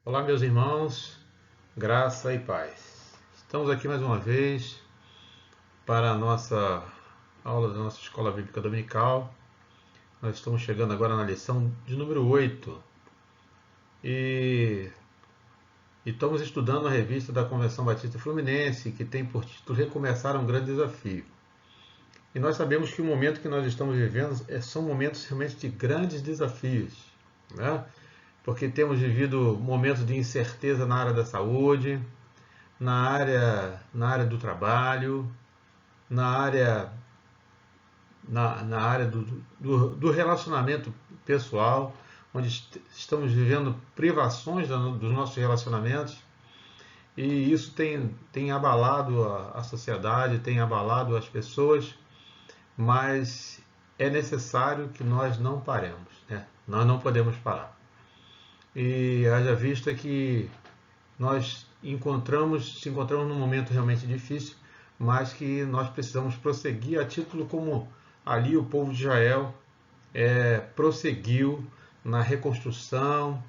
Olá, meus irmãos, graça e paz. Estamos aqui mais uma vez para a nossa aula da nossa Escola Bíblica Dominical. Nós estamos chegando agora na lição de número 8 e estamos estudando a revista da Convenção Batista Fluminense, que tem por título Recomeçar um Grande Desafio. E nós sabemos que o momento que nós estamos vivendo são momentos realmente de grandes desafios, né? Porque temos vivido momentos de incerteza na área da saúde, na área do trabalho, na área, na área do relacionamento pessoal, onde estamos vivendo privações dos nossos relacionamentos, e isso tem abalado a sociedade, tem abalado as pessoas, mas é necessário que nós não paremos, né? Nós não podemos parar. E haja vista que nós se encontramos num momento realmente difícil, mas que nós precisamos prosseguir a título como ali o povo de Israel prosseguiu na reconstrução,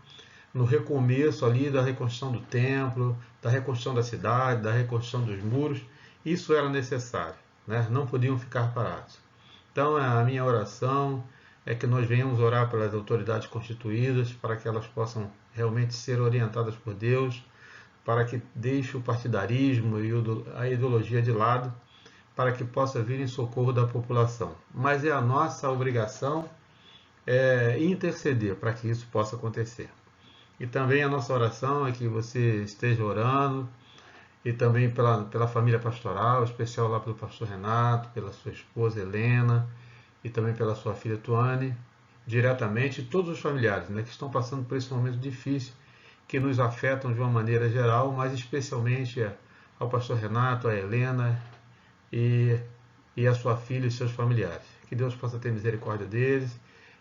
no recomeço ali da reconstrução do templo, da reconstrução da cidade, da reconstrução dos muros. Isso era necessário, né? Não podiam ficar parados. Então a minha oração é que nós venhamos orar pelas autoridades constituídas para que elas possam realmente ser orientadas por Deus, para que deixe o partidarismo e a ideologia de lado, para que possa vir em socorro da população. Mas é a nossa obrigação interceder para que isso possa acontecer. E também a nossa oração é que você esteja orando, e também pela família pastoral, especial lá pelo pastor Renato, pela sua esposa Helena, e também pela sua filha Tuane, diretamente, e todos os familiares, né, que estão passando por esse momento difícil, que nos afetam de uma maneira geral, mas especialmente ao pastor Renato, a Helena e, e a sua filha e seus familiares. Que Deus possa ter misericórdia deles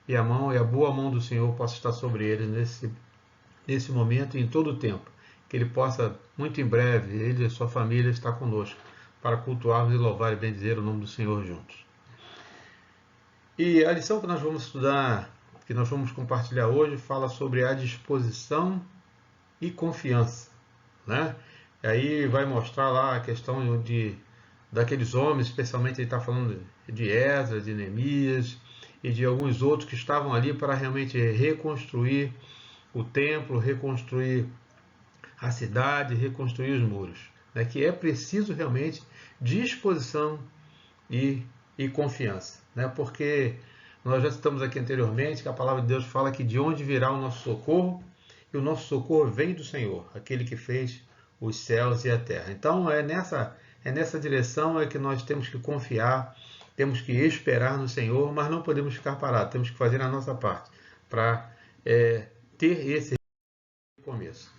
e a boa mão do Senhor possa estar sobre eles nesse momento e em todo o tempo. Que Ele possa, muito em breve, ele e sua família estar conosco para cultuarmos e louvar e bendizer o nome do Senhor juntos. E a lição que nós vamos estudar, que nós vamos compartilhar hoje, fala sobre a disposição e confiança, né? E aí vai mostrar lá a questão daqueles homens, especialmente ele está falando de Esdras, de Neemias e de alguns outros que estavam ali para realmente reconstruir o templo, reconstruir a cidade, reconstruir os muros, né? Que é preciso realmente disposição e, e confiança, né? Porque nós já citamos aqui anteriormente que a palavra de Deus fala que de onde virá o nosso socorro, e o nosso socorro vem do Senhor, aquele que fez os céus e a terra. Então é nessa direção que nós temos que confiar, temos que esperar no Senhor, mas não podemos ficar parados, temos que fazer a nossa parte para ter esse começo.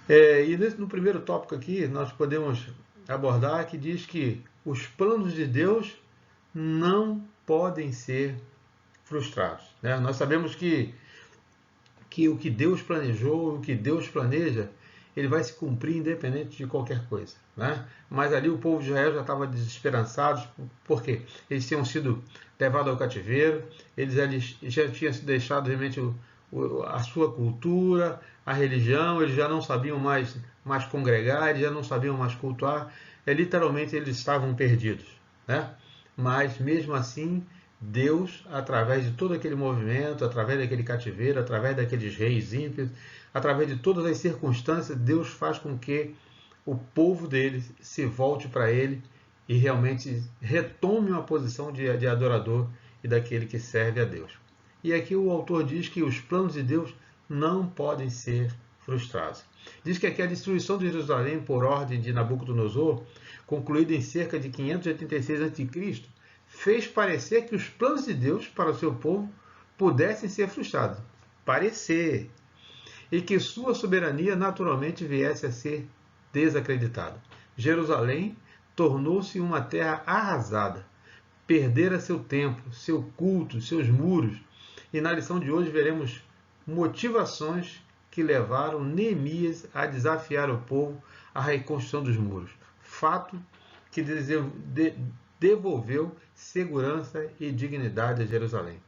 E no primeiro tópico aqui nós podemos abordar que diz que os planos de Deus não podem ser frustrados, né? Nós sabemos que o que Deus planejou, o que Deus planeja, ele vai se cumprir independente de qualquer coisa, né? Mas ali o povo de Israel já estava desesperançado, porque eles tinham sido levados ao cativeiro, eles já tinham se deixado realmente a sua cultura, a religião, eles já não sabiam mais congregar, eles já não sabiam mais cultuar, literalmente eles estavam perdidos, né? Mas mesmo assim Deus, através de todo aquele movimento, através daquele cativeiro, através daqueles reis ímpios, através de todas as circunstâncias, Deus faz com que o povo dele se volte para ele e realmente retome uma posição de adorador e daquele que serve a Deus. E aqui o autor diz que os planos de Deus não podem ser frustrados. Diz que aqui a destruição de Jerusalém por ordem de Nabucodonosor, concluída em cerca de 586 a.C., fez parecer que os planos de Deus para o seu povo pudessem ser frustrados. Parecer. E que sua soberania naturalmente viesse a ser desacreditada. Jerusalém tornou-se uma terra arrasada. Perdera seu templo, seu culto, seus muros. E na lição de hoje veremos motivações que levaram Neemias a desafiar o povo à reconstrução dos muros. Fato que devolveu segurança e dignidade a Jerusalém.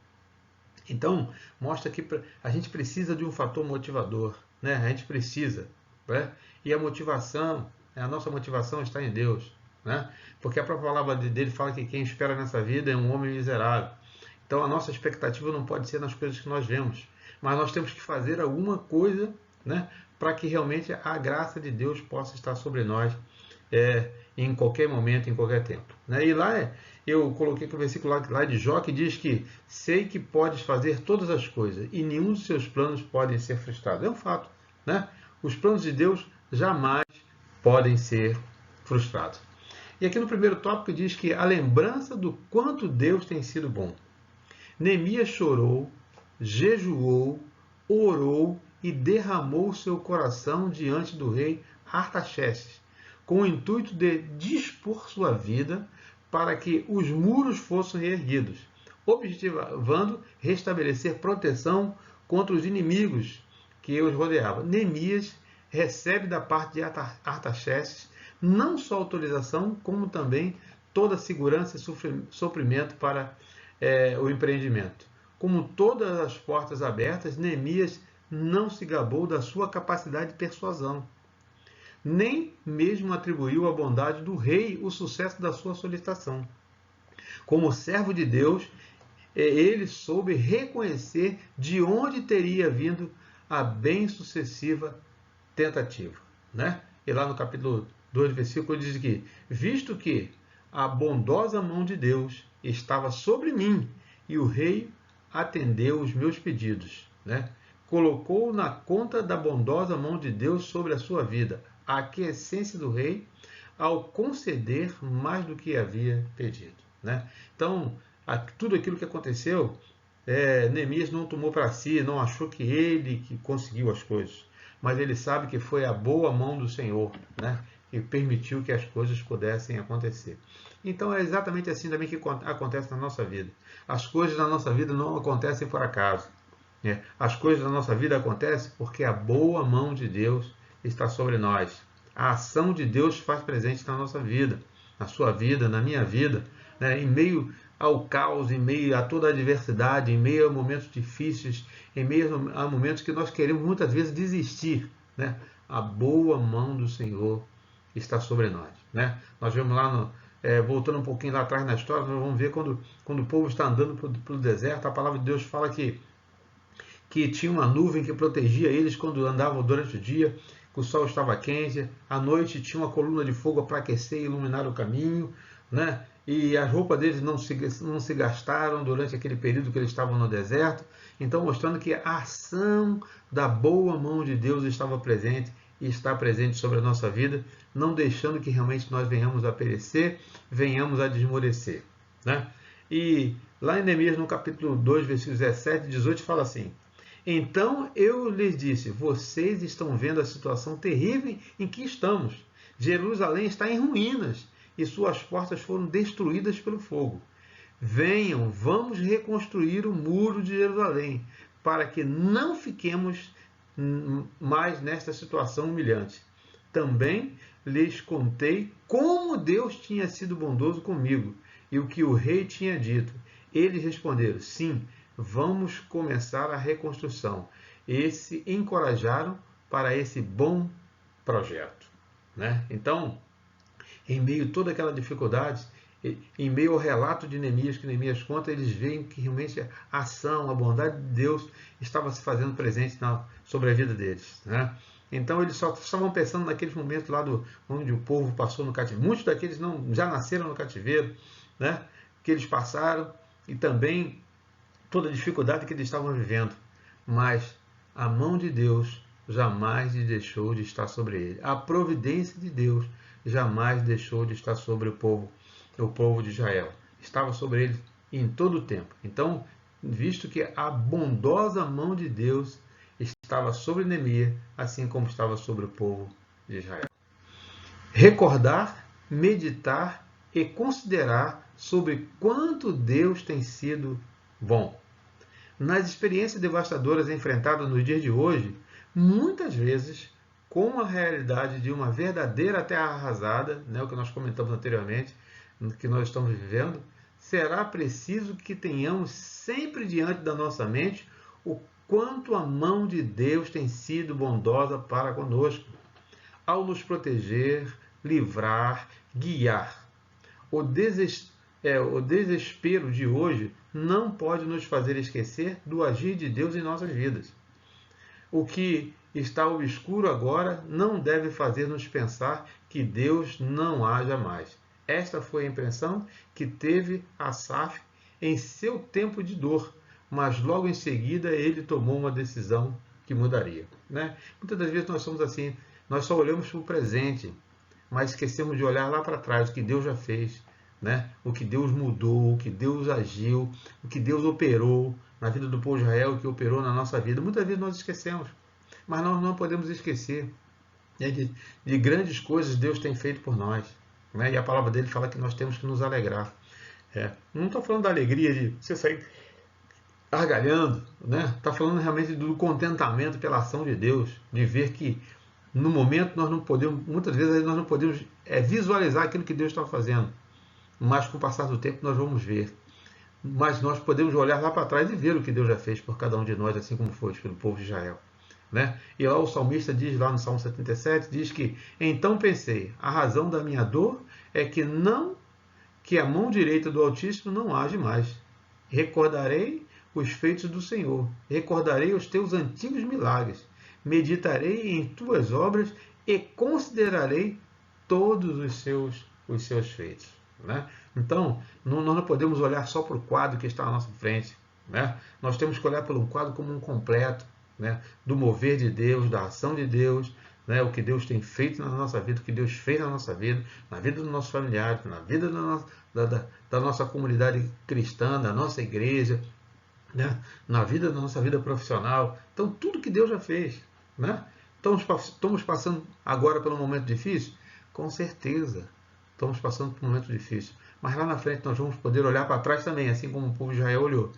Então, mostra que a gente precisa de um fator motivador, né? A gente precisa, né? E a motivação, a nossa motivação está em Deus, né? Porque a própria palavra dele fala que quem espera nessa vida é um homem miserável. Então a nossa expectativa não pode ser nas coisas que nós vemos, mas nós temos que fazer alguma coisa, né, para que realmente a graça de Deus possa estar sobre nós em qualquer momento, em qualquer tempo. Né? E lá eu coloquei o versículo lá de Jó que diz que sei que podes fazer todas as coisas e nenhum dos seus planos podem ser frustrados. É um fato. Né? Os planos de Deus jamais podem ser frustrados. E aqui no primeiro tópico diz que a lembrança do quanto Deus tem sido bom. Neemias chorou, jejuou, orou e derramou seu coração diante do rei Artaxerxes, com o intuito de dispor sua vida para que os muros fossem reerguidos, objetivando restabelecer proteção contra os inimigos que os rodeavam. Neemias recebe da parte de Artaxerxes não só autorização, como também toda a segurança e suprimento para o empreendimento. Como todas as portas abertas, Neemias não se gabou da sua capacidade de persuasão, nem mesmo atribuiu à bondade do rei o sucesso da sua solicitação. Como servo de Deus, ele soube reconhecer de onde teria vindo a bem-sucessiva tentativa. Né? E lá no capítulo 2, versículo, diz que, visto que a bondosa mão de Deus estava sobre mim e o rei atendeu os meus pedidos, né? Colocou na conta da bondosa mão de Deus sobre a sua vida a aquiescência do rei ao conceder mais do que havia pedido, né? Então, tudo aquilo que aconteceu, Neemias não tomou para si, não achou que ele que conseguiu as coisas, mas ele sabe que foi a boa mão do Senhor, né, que permitiu que as coisas pudessem acontecer. Então é exatamente assim também que acontece na nossa vida. As coisas na nossa vida não acontecem por acaso. Né? As coisas na nossa vida acontecem porque a boa mão de Deus está sobre nós. A ação de Deus faz presente na nossa vida, na sua vida, na minha vida, né? Em meio ao caos, em meio a toda a adversidade, em meio a momentos difíceis, em meio a momentos que nós queremos muitas vezes desistir, né? A boa mão do Senhor está sobre nós, né? Nós vemos lá, voltando um pouquinho lá atrás na história, nós vamos ver quando o povo está andando pelo deserto, a palavra de Deus fala que tinha uma nuvem que protegia eles quando andavam durante o dia, que o sol estava quente, à noite tinha uma coluna de fogo para aquecer e iluminar o caminho, né? E as roupas deles não se gastaram durante aquele período que eles estavam no deserto, então mostrando que a ação da boa mão de Deus estava presente e está presente sobre a nossa vida, não deixando que realmente nós venhamos a perecer, venhamos a desmorecer, né? E lá em Neemias, no capítulo 2, versículos 17 e 18, fala assim: então eu lhes disse, vocês estão vendo a situação terrível em que estamos. Jerusalém está em ruínas e suas portas foram destruídas pelo fogo. Venham, vamos reconstruir o muro de Jerusalém, para que não fiquemos mais nesta situação humilhante. Também lhes contei como Deus tinha sido bondoso comigo e o que o rei tinha dito. Eles responderam, sim, vamos começar a reconstrução. E se encorajaram para esse bom projeto, né? Então, em meio a toda aquela dificuldade, em meio ao relato de Neemias, que Neemias conta, eles veem que realmente a ação, a bondade de Deus estava se fazendo presente sobre a vida deles, né? Então eles só estavam pensando naqueles momentos lá onde o povo passou no cativeiro. Muitos daqueles já nasceram no cativeiro, né? Que eles passaram, e também toda a dificuldade que eles estavam vivendo. Mas a mão de Deus jamais deixou de estar sobre ele. A providência de Deus jamais deixou de estar sobre o povo de Israel. Estava sobre ele em todo o tempo. Então, visto que a bondosa mão de Deus estava sobre Neemias, assim como estava sobre o povo de Israel. Recordar, meditar e considerar sobre quanto Deus tem sido bom. Nas experiências devastadoras enfrentadas nos dias de hoje, muitas vezes, com a realidade de uma verdadeira terra arrasada, né, o que nós comentamos anteriormente, que nós estamos vivendo, será preciso que tenhamos sempre diante da nossa mente o quanto a mão de Deus tem sido bondosa para conosco, ao nos proteger, livrar, guiar. O desespero de hoje não pode nos fazer esquecer do agir de Deus em nossas vidas. O que está obscuro agora não deve fazer-nos pensar que Deus não haja mais. Esta foi a impressão que teve Asaf em seu tempo de dor, mas logo em seguida ele tomou uma decisão que mudaria. Né? Muitas das vezes nós somos assim, nós só olhamos para o presente, mas esquecemos de olhar lá para trás, o que Deus já fez, né? O que Deus mudou, o que Deus agiu, o que Deus operou na vida do povo de Israel, o que operou na nossa vida. Muitas vezes nós esquecemos, mas nós não podemos esquecer, né, de grandes coisas Deus tem feito por nós. Né? E a palavra dele fala que nós temos que nos alegrar. Não estou falando da alegria de você sair gargalhando, né? Está falando realmente do contentamento pela ação de Deus, de ver que no momento nós não podemos, muitas vezes nós não podemos visualizar aquilo que Deus está fazendo, mas com o passar do tempo nós vamos ver. Mas nós podemos olhar lá para trás e ver o que Deus já fez por cada um de nós, assim como foi pelo povo de Israel. Né? E lá o salmista diz, lá no Salmo 77, diz que: então pensei, a razão da minha dor é que a mão direita do Altíssimo não age mais. Recordarei os feitos do Senhor, recordarei os teus antigos milagres, meditarei em tuas obras e considerarei todos os seus feitos. Né? Então, nós não podemos olhar só para o quadro que está à nossa frente. Né? Nós temos que olhar para um quadro como um completo, né? Do mover de Deus, da ação de Deus, né? O que Deus tem feito na nossa vida, o que Deus fez na nossa vida, na vida dos nossos familiares, na vida da nossa comunidade cristã, da nossa igreja, né? Na vida da nossa vida profissional. Então, tudo que Deus já fez. Né? Estamos passando agora por um momento difícil? Com certeza. Estamos passando por um momento difícil. Mas lá na frente nós vamos poder olhar para trás também, assim como o povo de Israel olhou.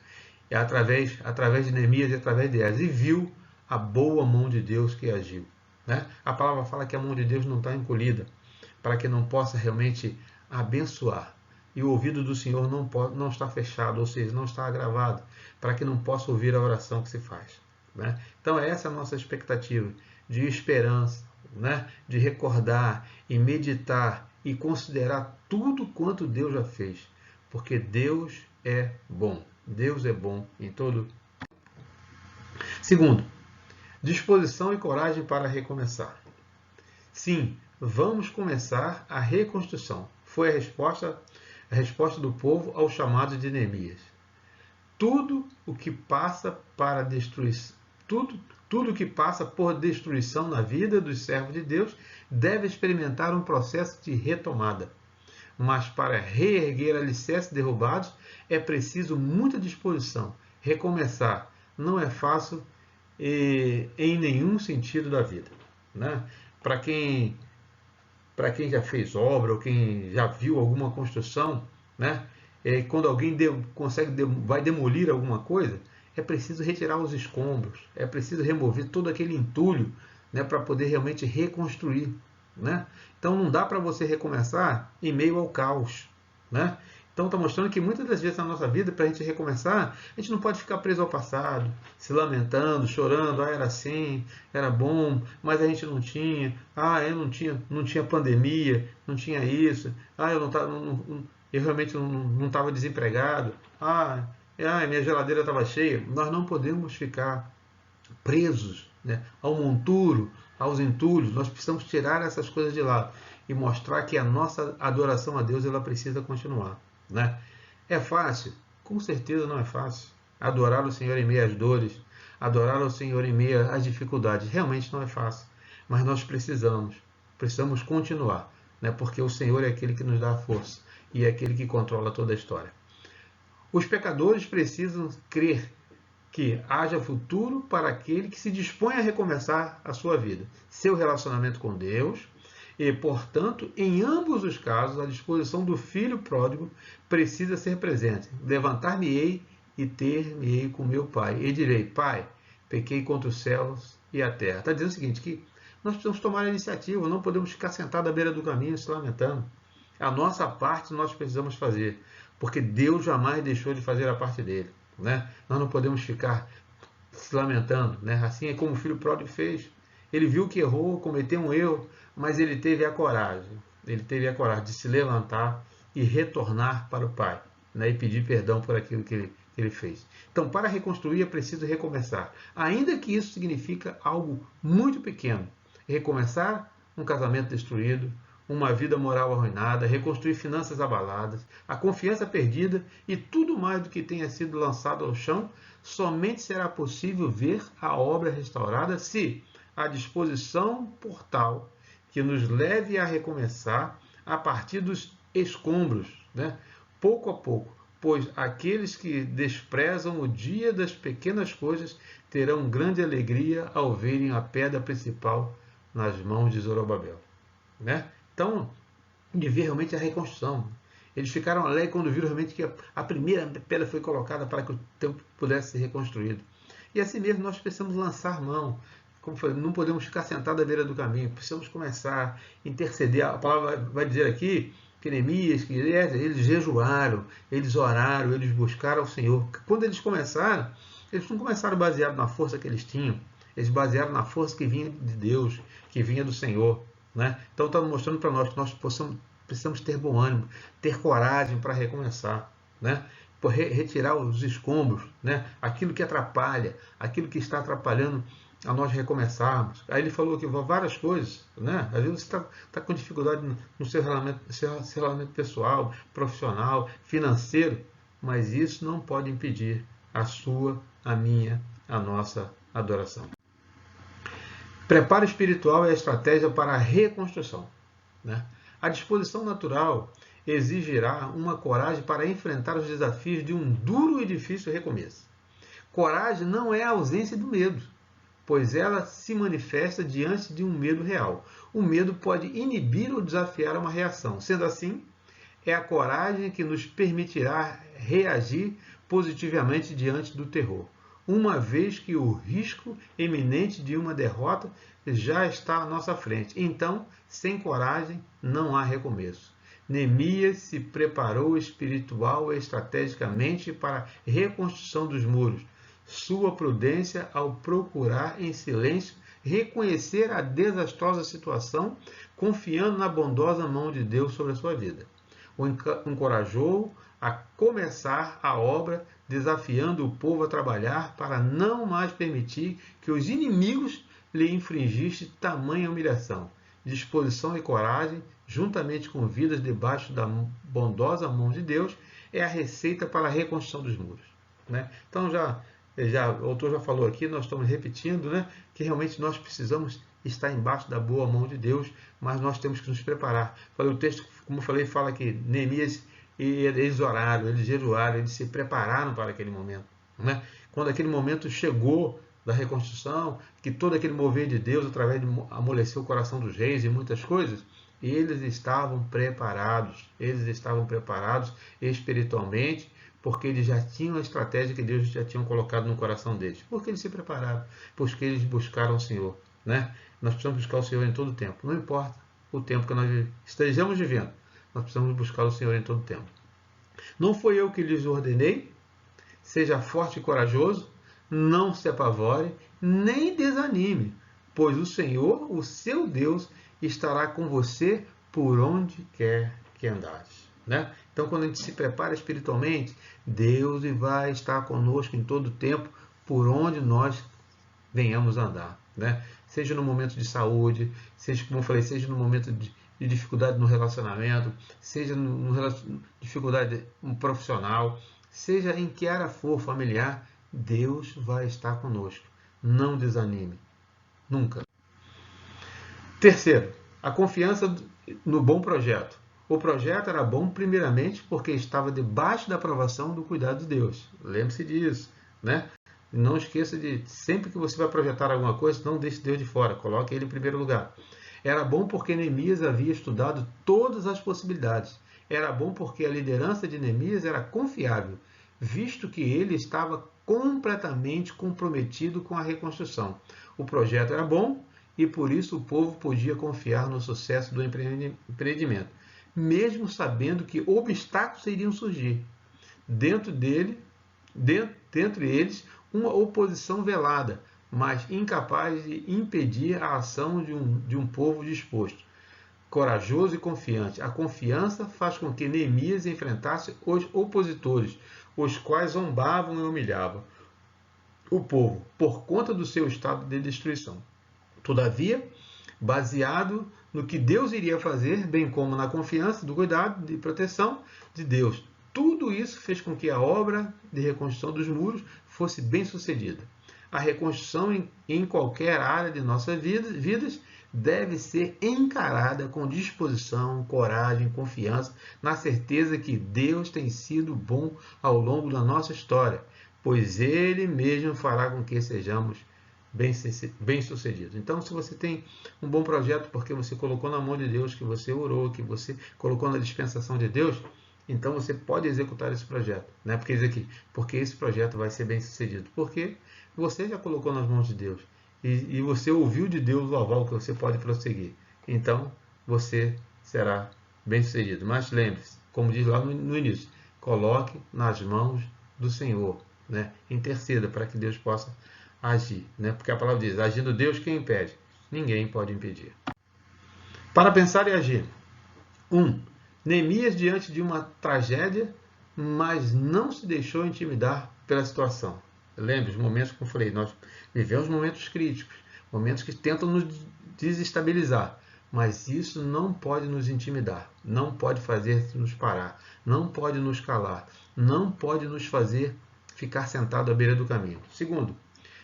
E através de Neemias e através de Esdras. E viu a boa mão de Deus que agiu. Né? A palavra fala que a mão de Deus não está encolhida, para que não possa realmente abençoar. E o ouvido do Senhor não está fechado, ou seja, não está agravado, para que não possa ouvir a oração que se faz. Né? Então essa é a nossa expectativa de esperança, né? De recordar e meditar e considerar tudo quanto Deus já fez. Porque Deus é bom. Deus é bom em todo. Segundo, disposição e coragem para recomeçar. Sim, vamos começar a reconstrução. Foi a resposta do povo ao chamado de Neemias. Tudo o que passa para destruição, tudo que passa por destruição na vida dos servos de Deus deve experimentar um processo de retomada. Mas para reerguer alicerces derrubados é preciso muita disposição. Recomeçar não é fácil em nenhum sentido da vida. Né? Para quem já fez obra ou quem já viu alguma construção, né? Quando alguém vai demolir alguma coisa, é preciso retirar os escombros, é preciso remover todo aquele entulho, né, para poder realmente reconstruir. Né? Então não dá para você recomeçar em meio ao caos. Né? Então está mostrando que muitas das vezes na nossa vida, para a gente recomeçar, a gente não pode ficar preso ao passado, se lamentando, chorando, era assim, era bom, mas a gente não tinha, eu não tinha pandemia, não tinha isso, eu realmente não estava desempregado, minha geladeira estava cheia. Nós não podemos ficar presos, né, ao monturo, aos entulhos. Nós precisamos tirar essas coisas de lado e mostrar que a nossa adoração a Deus ela precisa continuar. Né? É fácil? Com certeza não é fácil. Adorar o Senhor em meio às dores, adorar o Senhor em meio às dificuldades, realmente não é fácil. Mas nós precisamos continuar, né? Porque o Senhor é aquele que nos dá a força e é aquele que controla toda a história. Os pecadores precisam crer que haja futuro para aquele que se dispõe a recomeçar a sua vida, seu relacionamento com Deus, e, portanto, em ambos os casos, a disposição do filho pródigo precisa ser presente. Levantar-me-ei e ter-me-ei com meu pai. E direi: Pai, pequei contra os céus e a terra. Está dizendo o seguinte, que nós precisamos tomar a iniciativa, não podemos ficar sentados à beira do caminho se lamentando. A nossa parte nós precisamos fazer, porque Deus jamais deixou de fazer a parte dele. Né? Nós não podemos ficar se lamentando, né? Assim é como o filho pródigo fez. Ele viu que errou, cometeu um erro, mas ele teve a coragem. Ele teve a coragem de se levantar e retornar para o Pai, né? E pedir perdão por aquilo que ele fez. Então, para reconstruir é preciso recomeçar. Ainda que isso significa algo muito pequeno. Recomeçar um casamento destruído, uma vida moral arruinada, reconstruir finanças abaladas, a confiança perdida e tudo mais do que tenha sido lançado ao chão, somente será possível ver a obra restaurada se a disposição portal que nos leve a recomeçar a partir dos escombros, né? Pouco a pouco, pois aqueles que desprezam o dia das pequenas coisas terão grande alegria ao verem a pedra principal nas mãos de Zorobabel, né? Então, de ver realmente a reconstrução. Eles ficaram alegres quando viram realmente que a primeira pedra foi colocada para que o templo pudesse ser reconstruído. E assim mesmo nós precisamos lançar mão. Como falei, não podemos ficar sentados à beira do caminho. Precisamos começar a interceder. A palavra vai dizer aqui que Neemias, que eles jejuaram, eles oraram, eles buscaram o Senhor. Quando eles começaram, eles não começaram baseado na força que eles tinham. Eles basearam na força que vinha de Deus, que vinha do Senhor. Né? Então está mostrando para nós que nós precisamos ter bom ânimo, ter coragem para recomeçar, né? Por retirar os escombros, né? Aquilo que atrapalha, aquilo que está atrapalhando a nós recomeçarmos. Aí ele falou aqui várias coisas, né? Às vezes você está com dificuldade no seu relacionamento pessoal, profissional, financeiro, mas isso não pode impedir a sua, a minha, a nossa adoração. Preparo espiritual é a estratégia para a reconstrução, né? A disposição natural exigirá uma coragem para enfrentar os desafios de um duro e difícil recomeço. Coragem não é a ausência do medo, pois ela se manifesta diante de um medo real. O medo pode inibir ou desafiar uma reação. Sendo assim, é a coragem que nos permitirá reagir positivamente diante do terror, uma vez que o risco iminente de uma derrota já está à nossa frente. Então, sem coragem, não há recomeço. Neemias se preparou espiritual e estrategicamente para a reconstrução dos muros. Sua prudência ao procurar em silêncio reconhecer a desastrosa situação, confiando na bondosa mão de Deus sobre a sua vida. O encorajou a começar a obra, desafiando o povo a trabalhar para não mais permitir que os inimigos lhe infringissem tamanha humilhação. Disposição e coragem, juntamente com vidas debaixo da bondosa mão de Deus, é a receita para a reconstrução dos muros, né? Então, o autor já falou aqui, nós estamos repetindo, né, que realmente nós precisamos estar embaixo da boa mão de Deus, mas nós temos que nos preparar. O texto, como eu falei, fala que Neemias, eles oraram, eles jejuaram, eles se prepararam para aquele momento, né? Quando aquele momento chegou da reconstrução, que todo aquele mover de Deus, através de amolecer o coração dos reis e muitas coisas, eles estavam preparados espiritualmente, porque eles já tinham a estratégia que Deus já tinha colocado no coração deles. Porque eles se prepararam, porque eles buscaram o Senhor, né? Nós precisamos buscar o Senhor em todo o tempo, não importa o tempo que nós estejamos vivendo, nós precisamos buscar o Senhor em todo o tempo. Não foi eu que lhes ordenei? Seja forte e corajoso, não se apavore, nem desanime, pois o Senhor, o seu Deus, estará com você por onde quer que andares, né? Então, quando a gente se prepara espiritualmente, Deus vai estar conosco em todo o tempo, por onde nós venhamos andar, né? Seja no momento de saúde, seja, como eu falei, seja no momento de dificuldade no relacionamento, seja dificuldade profissional, seja em que área for familiar, Deus vai estar conosco. Não desanime, nunca. Terceiro, a confiança no bom projeto. O projeto era bom primeiramente porque estava debaixo da aprovação do cuidado de Deus. Lembre-se disso, né? Não esqueça de, sempre que você vai projetar alguma coisa, não deixe Deus de fora, coloque Ele em primeiro lugar. Era bom porque Neemias havia estudado todas as possibilidades. Era bom porque a liderança de Neemias era confiável, visto que ele estava completamente comprometido com a reconstrução. O projeto era bom e por isso o povo podia confiar no sucesso do empreendimento, mesmo sabendo que obstáculos iriam surgir. Dentre eles, uma oposição velada, mas incapaz de impedir a ação de um povo disposto, corajoso e confiante. A confiança faz com que Neemias enfrentasse os opositores, os quais zombavam e humilhavam o povo por conta do seu estado de destruição. Todavia, baseado no que Deus iria fazer, bem como na confiança, do cuidado e proteção de Deus, tudo isso fez com que a obra de reconstrução dos muros fosse bem sucedida. A reconstrução em qualquer área de nossas vidas deve ser encarada com disposição, coragem, confiança, na certeza que Deus tem sido bom ao longo da nossa história, pois Ele mesmo fará com que sejamos bem-sucedidos. Então, se você tem um bom projeto porque você colocou na mão de Deus, que você orou, que você colocou na dispensação de Deus, então você pode executar esse projeto. Né? Porque diz aqui, porque esse projeto vai ser bem-sucedido. Porque você já colocou nas mãos de Deus. E você ouviu de Deus o aval que você pode prosseguir. Então, você será bem-sucedido. Mas lembre-se, como diz lá no início, coloque nas mãos do Senhor. Né? Interceda para que Deus possa agir. Né? Porque a palavra diz, agindo Deus, quem impede? Ninguém pode impedir. Para pensar e agir. 1. Neemias diante de uma tragédia, mas não se deixou intimidar pela situação. Lembre, os momentos que eu falei, nós vivemos momentos críticos, momentos que tentam nos desestabilizar, mas isso não pode nos intimidar, não pode fazer-nos parar, não pode nos calar, não pode nos fazer ficar sentado à beira do caminho. 2.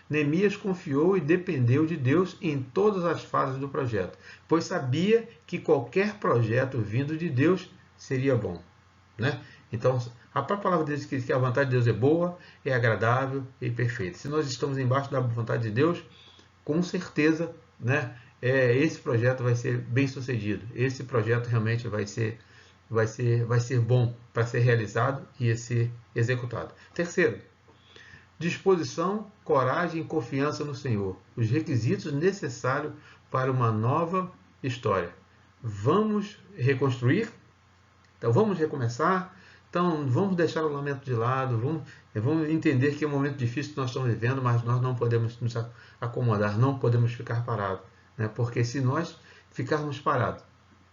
Neemias confiou e dependeu de Deus em todas as fases do projeto, pois sabia que qualquer projeto vindo de Deus seria bom. Né? Então, a própria palavra diz que a vontade de Deus é boa, é agradável e perfeita. Se nós estamos embaixo da vontade de Deus, com certeza, né, esse projeto vai ser bem sucedido. Esse projeto realmente vai ser bom para ser realizado e ser executado. 3. Disposição, coragem e confiança no Senhor. Os requisitos necessários para uma nova história. Vamos reconstruir? Então vamos recomeçar? Então vamos deixar o lamento de lado, vamos entender que é um momento difícil que nós estamos vivendo, mas nós não podemos nos acomodar, não podemos ficar parados. Né? Porque se nós ficarmos parados,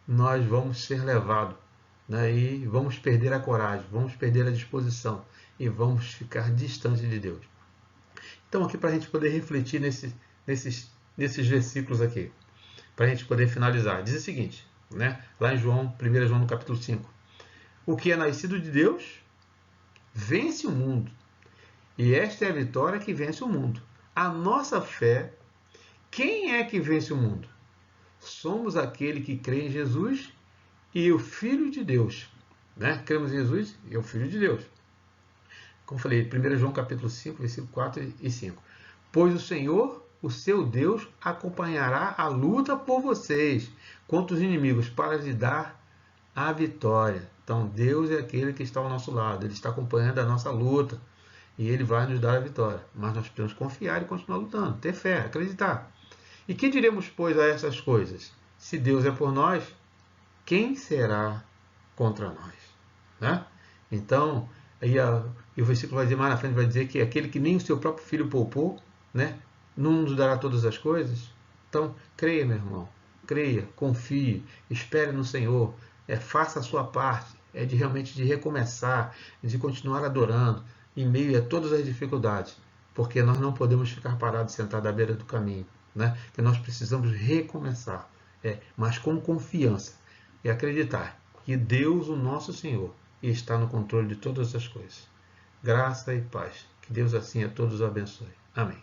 nós vamos ser levados, né? E vamos perder a coragem, vamos perder a disposição e vamos ficar distante de Deus. Então aqui para a gente poder refletir nesses versículos aqui, para a gente poder finalizar, diz o seguinte, né? Lá em 1 João no capítulo 5, o que é nascido de Deus vence o mundo, e esta é a vitória que vence o mundo. A nossa fé, quem é que vence o mundo? Somos aquele que crê em Jesus e o Filho de Deus. Né? Cremos em Jesus e o Filho de Deus. Como falei, 1 João capítulo 5, versículo 4 e 5. Pois o Senhor, o seu Deus, acompanhará a luta por vocês contra os inimigos para lhe dar a vitória. Então Deus é aquele que está ao nosso lado, Ele está acompanhando a nossa luta e Ele vai nos dar a vitória. Mas nós precisamos confiar e continuar lutando, ter fé, acreditar. E que diremos, pois, a essas coisas? Se Deus é por nós, quem será contra nós? Né? Então, e o versículo vai dizer mais na frente, vai dizer que aquele que nem o seu próprio filho poupou, né, não nos dará todas as coisas? Então, creia, meu irmão, creia, confie, espere no Senhor, faça a sua parte, realmente de recomeçar, de continuar adorando, em meio a todas as dificuldades, porque nós não podemos ficar parados, sentados à beira do caminho, né? Que nós precisamos recomeçar, mas com confiança, e acreditar que Deus, o nosso Senhor, está no controle de todas as coisas. Graça e paz. Que Deus assim a todos abençoe. Amém.